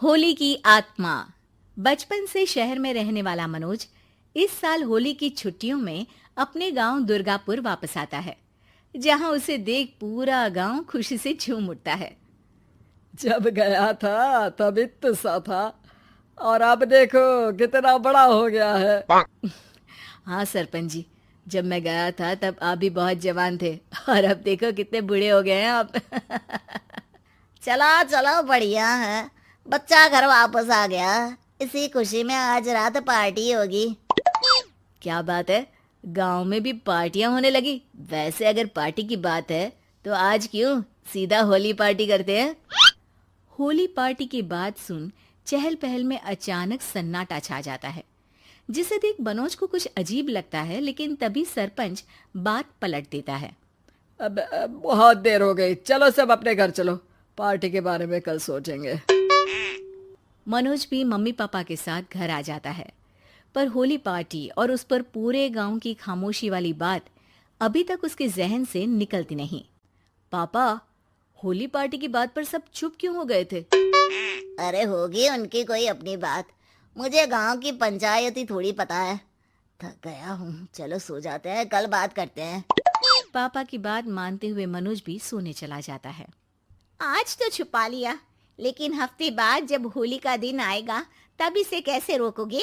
होली की आत्मा। बचपन से शहर में रहने वाला मनोज इस साल होली की छुट्टियों में अपने गांव दुर्गापुर वापस आता है, जहां उसे देख पूरा गांव खुशी से झूम उठता है। जब गया था तब इतना सा था और अब देखो कितना बड़ा हो गया है। हाँ सरपंच जी, जब मैं गया था तब आप भी बहुत जवान थे और अब देखो कितने बूढ़े हो गए हैं आप। चलो चलो बढ़िया है, बच्चा घर वापस आ गया। इसी खुशी में आज रात पार्टी होगी। क्या बात है, गांव में भी पार्टियां होने लगी। वैसे अगर पार्टी की बात है तो आज क्यों सीधा होली पार्टी करते हैं। होली पार्टी की बात सुन चहल पहल में अचानक सन्नाटा छा जाता है, जिसे देख मनोज को कुछ अजीब लगता है, लेकिन तभी सरपंच बात पलट देता है। अब बहुत देर हो गई, चलो सब अपने घर चलो, पार्टी के बारे में कल सोचेंगे। मनोज भी मम्मी पापा के साथ घर आ जाता है, पर होली पार्टी और उस पर पूरे गांव की खामोशी वाली बात अभी तक उसके जहन से निकलती नहीं। पापा, होली पार्टी की बात पर सब चुप क्यों हो गए थे? अरे होगी उनकी कोई अपनी बात, मुझे गांव की पंचायती थोड़ी पता है। थक गया हूँ, चलो सो जाते हैं, कल बात करते हैं। पापा की बात मानते हुए मनोज भी सोने चला जाता है। आज तो छुपा लिया, लेकिन हफ्ते बाद जब होली का दिन आएगा तब इसे कैसे रोकोगे?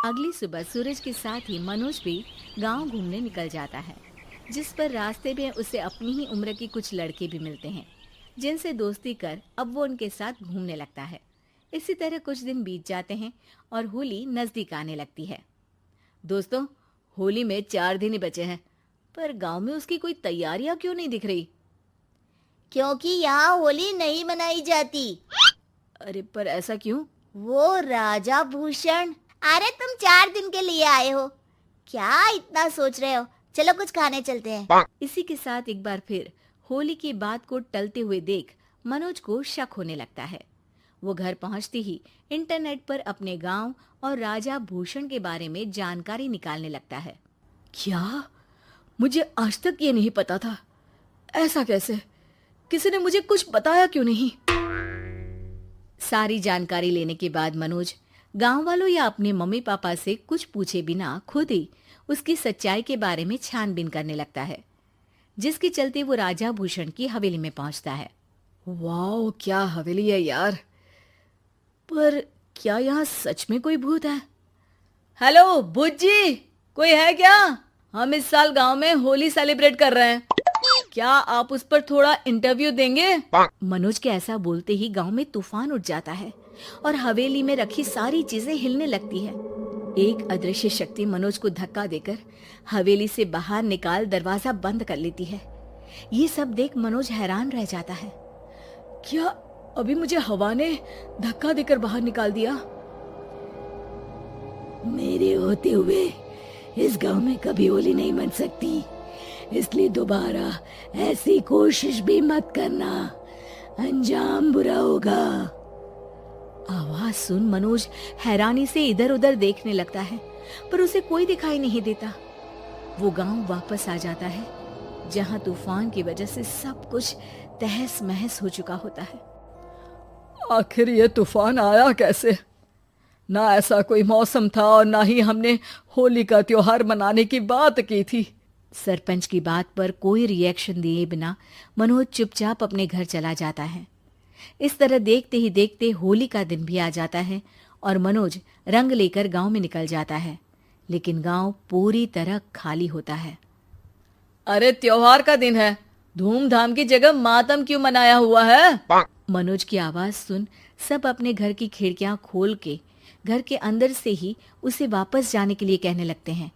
अगली सुबह सूरज के साथ ही मनोज भी गांव घूमने निकल जाता है, जिस पर रास्ते में उसे अपनी ही उम्र के कुछ लड़के भी मिलते हैं, जिनसे दोस्ती कर अब वो उनके साथ घूमने लगता है। इसी तरह कुछ दिन बीत जाते हैं और होली नजदीक आने लगती है। दोस्तों, होली में 4 दिन ही बचे हैं, पर गांव में उसकी कोई तैयारियां क्यों नहीं दिख रही? क्योंकि यहाँ होली नहीं मनाई जाती। अरे पर ऐसा क्यों? वो राजा भूषण। अरे तुम 4 दिन के लिए आए हो, क्या इतना सोच रहे हो? चलो कुछ खाने चलते हैं। इसी के साथ एक बार फिर होली की बात को टलते हुए देख मनोज को शक होने लगता है। वो घर पहुंचते ही इंटरनेट पर अपने गांव और राजा भूषण के बारे में जानकारी निकालने लगता है। क्या? मुझे आज तक ये नहीं पता था। ऐसा कैसे? किसी ने मुझे कुछ बताया क्यों नहीं? सारी जानकारी लेने के बाद मनोज गांव वालों या अपने मम्मी पापा से कुछ पूछे बिना खुद ही उसकी सच्चाई के बारे में छानबीन करने लगता है, जिसके चलते वो राजा भूषण की हवेली में पहुंचता है। वाह, क्या हवेली है यार! पर क्या यहाँ सच में कोई भूत है? हेलो भूत जी, कोई है क्या? हम इस साल गांव में होली सेलिब्रेट कर रहे हैं, क्या आप उस पर थोड़ा इंटरव्यू देंगे? मनोज के ऐसा बोलते ही गांव में तूफान उठ जाता है और हवेली में रखी सारी चीजें हिलने लगती है। एक अदृश्य शक्ति मनोज को धक्का देकर हवेली से बाहर निकाल दरवाजा बंद कर लेती है। ये सब देख मनोज हैरान रह जाता है। क्या अभी मुझे हवा ने धक्का देकर बाहर निकाल दिया? मेरे होते हुए इस गांव में कभी होली नहीं मन सकती, इसलिए दोबारा ऐसी कोशिश भी मत करना, अंजाम बुरा होगा। आवाज सुन मनोज हैरानी से इधर उधर देखने लगता है, पर उसे कोई दिखाई नहीं देता। वो गांव वापस आ जाता है, जहां तूफान की वजह से सब कुछ तहस महस हो चुका होता है। आखिर ये तूफान आया कैसे? ना ऐसा कोई मौसम था और ना ही हमने होली का त्योहार मनाने की बात की थी। सरपंच की बात पर कोई रिएक्शन दिए बिना मनोज चुपचाप अपने घर चला जाता है। इस तरह देखते ही देखते होली का दिन भी आ जाता है और मनोज रंग लेकर गांव में निकल जाता है, लेकिन गांव पूरी तरह खाली होता है। अरे त्योहार का दिन है, धूमधाम की जगह मातम क्यों मनाया हुआ है? मनोज की आवाज सुन सब अपने घर की खिड़कियां खोल के घर के अंदर से ही उसे वापस जाने के लिए कहने लगते हैं,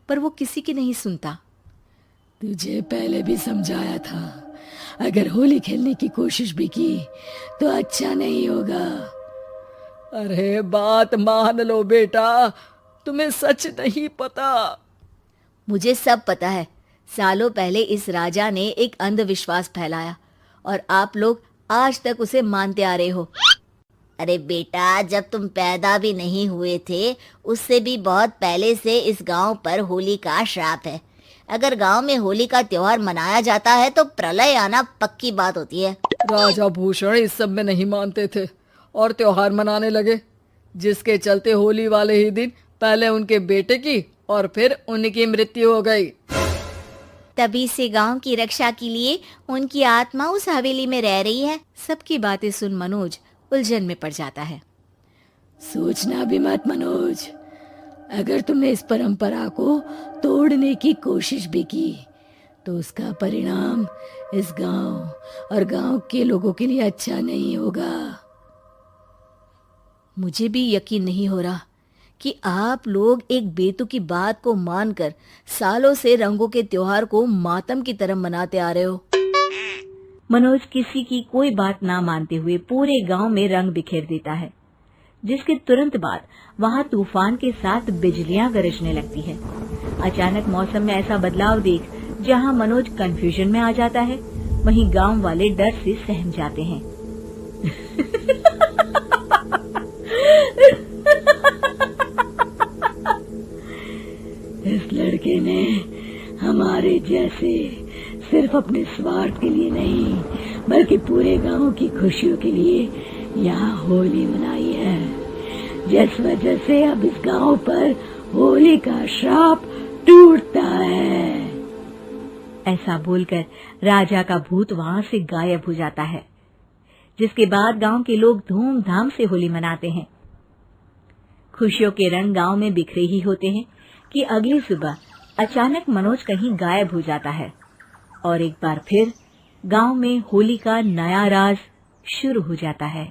पर वो किसी की नहीं सुनता। तुझे पहले भी समझाया था, अगर होली खेलने की कोशिश भी की तो अच्छा नहीं होगा। अरे बात मान लो बेटा, तुम्हें सच नहीं पता। मुझे सब पता है। सालों पहले इस राजा ने एक अंधविश्वास फैलाया और आप लोग आज तक उसे मानते आ रहे हो। अरे बेटा, जब तुम पैदा भी नहीं हुए थे उससे भी बहुत पहले से इस गांव पर होली का श्राप है। अगर गांव में होली का त्योहार मनाया जाता है तो प्रलय आना पक्की बात होती है। राजा भूषण इस सब में नहीं मानते थे और त्योहार मनाने लगे, जिसके चलते होली वाले ही दिन पहले उनके बेटे की और फिर उनकी मृत्यु हो गई। तभी से गांव की रक्षा के लिए उनकी आत्मा उस हवेली में रह रही है। सबकी बातें सुन मनोज उलझन में पड़ जाता है। सोचना भी मत मनोज, अगर तुमने इस परंपरा को तोड़ने की कोशिश भी की तो उसका परिणाम इस गांव और गांव के लोगों के लिए अच्छा नहीं होगा। मुझे भी यकीन नहीं हो रहा कि आप लोग एक बेतुकी बात को मानकर सालों से रंगों के त्योहार को मातम की तरह मनाते आ रहे हो। मनोज किसी की कोई बात ना मानते हुए पूरे गांव में रंग बिखेर देता है, जिसके तुरंत बाद वहां तूफान के साथ बिजलियां गरजने लगती है। अचानक मौसम में ऐसा बदलाव देख जहां मनोज कंफ्यूजन में आ जाता है, वहीं गांव वाले डर से सहम जाते हैं। इस लड़के ने हमारे जैसे सिर्फ अपने स्वार्थ के लिए नहीं बल्कि पूरे गांव की खुशियों के लिए यहाँ होली मनाई है, जिस वजह से अब इस गांव पर होली का श्राप टूटता है। ऐसा बोलकर राजा का भूत वहां से गायब हो जाता है, जिसके बाद गांव के लोग धूमधाम से होली मनाते हैं। खुशियों के रंग गांव में बिखरे ही होते हैं कि अगली सुबह अचानक मनोज कहीं गायब हो जाता है और एक बार फिर गांव में होली का नया राज शुरू हो जाता है।